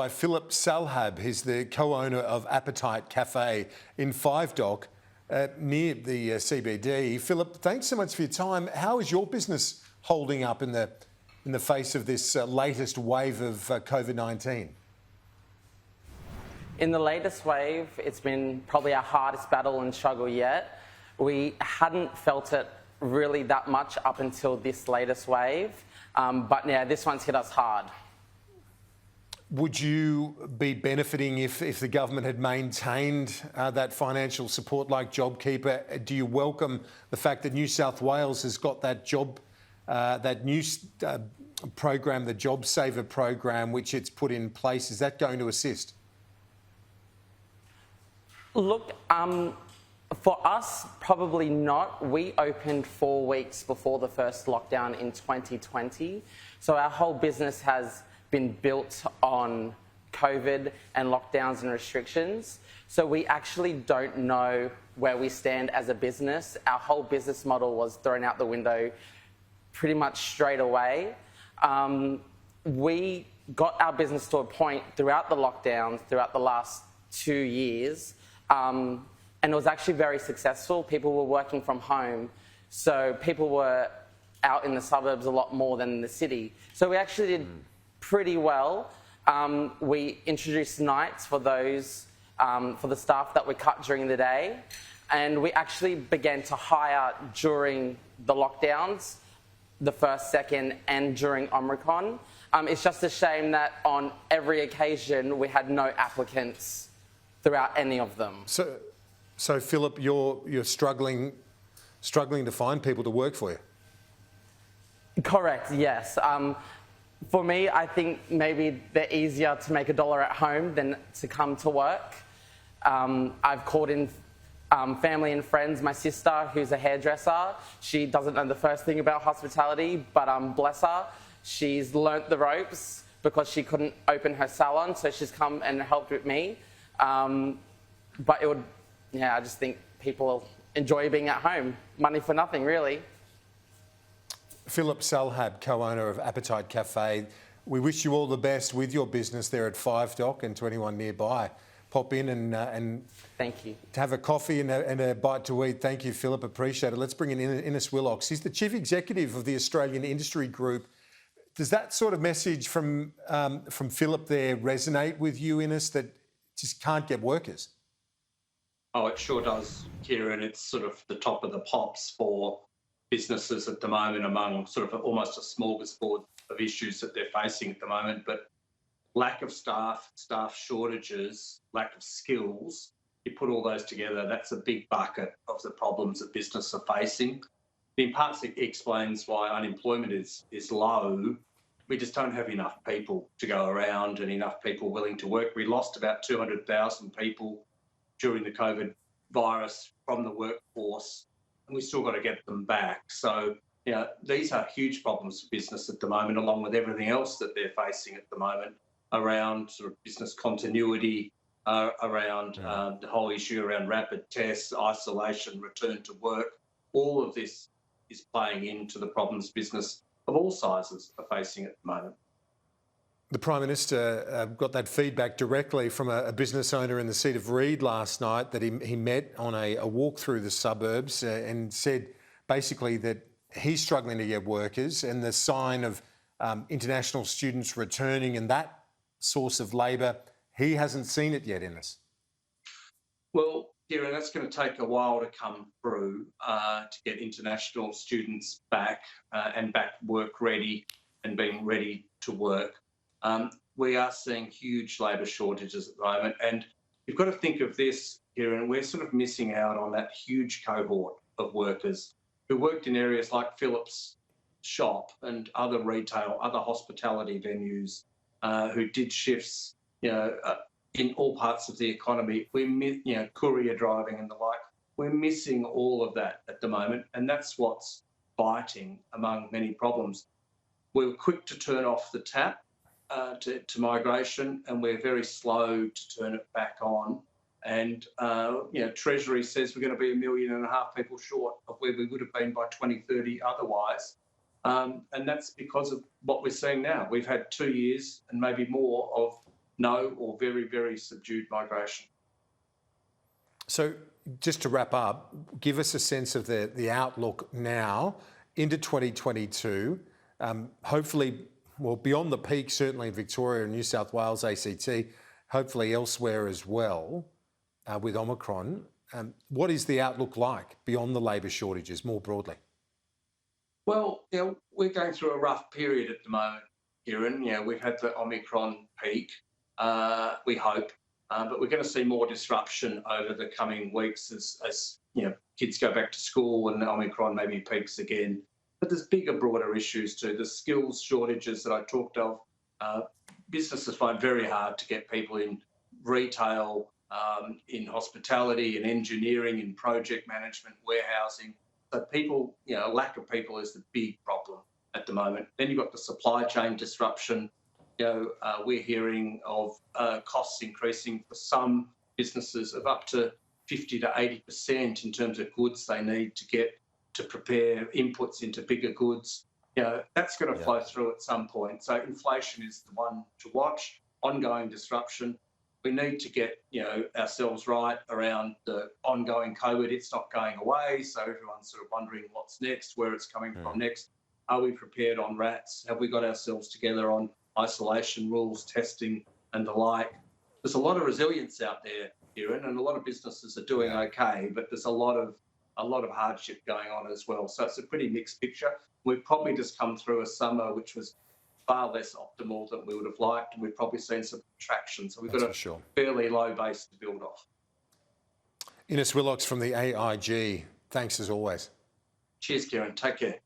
By Phillip Salhab. He's the co-owner of Appetite Café in Five Dock, near the CBD. Phillip, thanks so much for your time. How is your business holding up in the face of this latest wave of COVID-19? In the latest wave, it's been probably our hardest battle and struggle yet. We hadn't felt it really that much up until this latest wave, but yeah, this one's hit us hard. Would you be benefiting if the government had maintained that financial support like JobKeeper? Do you welcome the fact that New South Wales has got that new program, the JobSaver program, which it's put in place? Is that going to assist? Look, for us, probably not. We opened 4 weeks before the first lockdown in 2020, so our whole business has been built on COVID and lockdowns and restrictions. So we actually don't know where we stand as a business. Our whole business model was thrown out the window pretty much straight away. We got our business to a point throughout the lockdowns, throughout the last 2 years, and it was actually very successful. People were working from home, so people were out in the suburbs a lot more than in the city. So we actually did pretty well. We introduced nights for those, for the staff that we cut during the day, and we actually began to hire during the lockdowns, the first, second, and during Omicron. It's just a shame that on every occasion we had no applicants throughout any of them. So Phillip, you're struggling to find people to work for you. Correct. Yes. For me, I think maybe they're easier to make $1 at home than to come to work. I've called in family and friends. My sister, who's a hairdresser, she doesn't know the first thing about hospitality, but bless her, she's learnt the ropes because she couldn't open her salon, so she's come and helped with me. But I just think people enjoy being at home. Money for nothing, really. Phillip Salhab, co-owner of Appetite Café, we wish you all the best with your business there at Five Dock and to anyone nearby. Pop in and thank you. To have a coffee and a bite to eat. Thank you, Phillip. Appreciate it. Let's bring in Ines Willox. He's the Chief Executive of the Australian Industry Group. Does that sort of message from Phillip there resonate with you, Ines, that just can't get workers? Oh, it sure does, Kieran. It's sort of the top of the pops for businesses at the moment, among sort of almost a smorgasbord of issues that they're facing at the moment. But lack of staff shortages, lack of skills, you put all those together, that's a big bucket of the problems that businesses are facing. In parts, it explains why unemployment is low. We just don't have enough people to go around and enough people willing to work. We lost about 200,000 people during the COVID virus from the workforce, and we still got to get them back. So, these are huge problems for business at the moment, along with everything else that they're facing at the moment around sort of business continuity, around the whole issue around rapid tests, isolation, return to work. All of this is playing into the problems business of all sizes are facing at the moment. The Prime Minister got that feedback directly from a business owner in the seat of Reid last night that he met on a walk through the suburbs and said basically that he's struggling to get workers, and the sign of international students returning and that source of labour, he hasn't seen it yet in us. Well, Kieran, that's going to take a while to come through to get international students back and back work ready and being ready to work. We are seeing huge labour shortages at the moment, and you've got to think of this, Kieran, we're sort of missing out on that huge cohort of workers who worked in areas like Phillip's shop and other retail, other hospitality venues, who did shifts, in all parts of the economy. We courier driving and the like. We're missing all of that at the moment, and that's what's biting among many problems. We were quick to turn off the tap to migration, and we're very slow to turn it back on. And Treasury says we're going to be 1.5 million people short of where we would have been by 2030 otherwise. And that's because of what we're seeing now. We've had 2 years and maybe more of no or very, very subdued migration. So just to wrap up, give us a sense of the outlook now into 2022. Hopefully, well, beyond the peak, certainly in Victoria and New South Wales, ACT, hopefully elsewhere as well with Omicron. What is the outlook like beyond the labour shortages more broadly? Well, we're going through a rough period at the moment, Kieran. We've had the Omicron peak, we hope, but we're going to see more disruption over the coming weeks as kids go back to school and Omicron maybe peaks again. But there's bigger, broader issues too. The skills shortages that I talked of, businesses find very hard to get people in retail, in hospitality, in engineering, in project management, warehousing. So people, lack of people is the big problem at the moment. Then you've got the supply chain disruption. We're hearing of costs increasing for some businesses of up to 50 to 80% in terms of goods they need to get to prepare inputs into bigger goods. That's going to flow through at some point. So inflation is the one to watch, ongoing disruption. We need to get ourselves right around the ongoing COVID. It's not going away, so everyone's sort of wondering what's next, where it's coming from next. Are we prepared on rats? Have we got ourselves together on isolation rules, testing, and the like? There's a lot of resilience out there, Kieran, and a lot of businesses are doing okay, but there's a lot of hardship going on as well. So it's a pretty mixed picture. We've probably just come through a summer which was far less optimal than we would have liked, and we've probably seen some contraction. So we've got a fairly low base to build off. Willox from the AIG, thanks as always. Cheers, Kieran. Take care.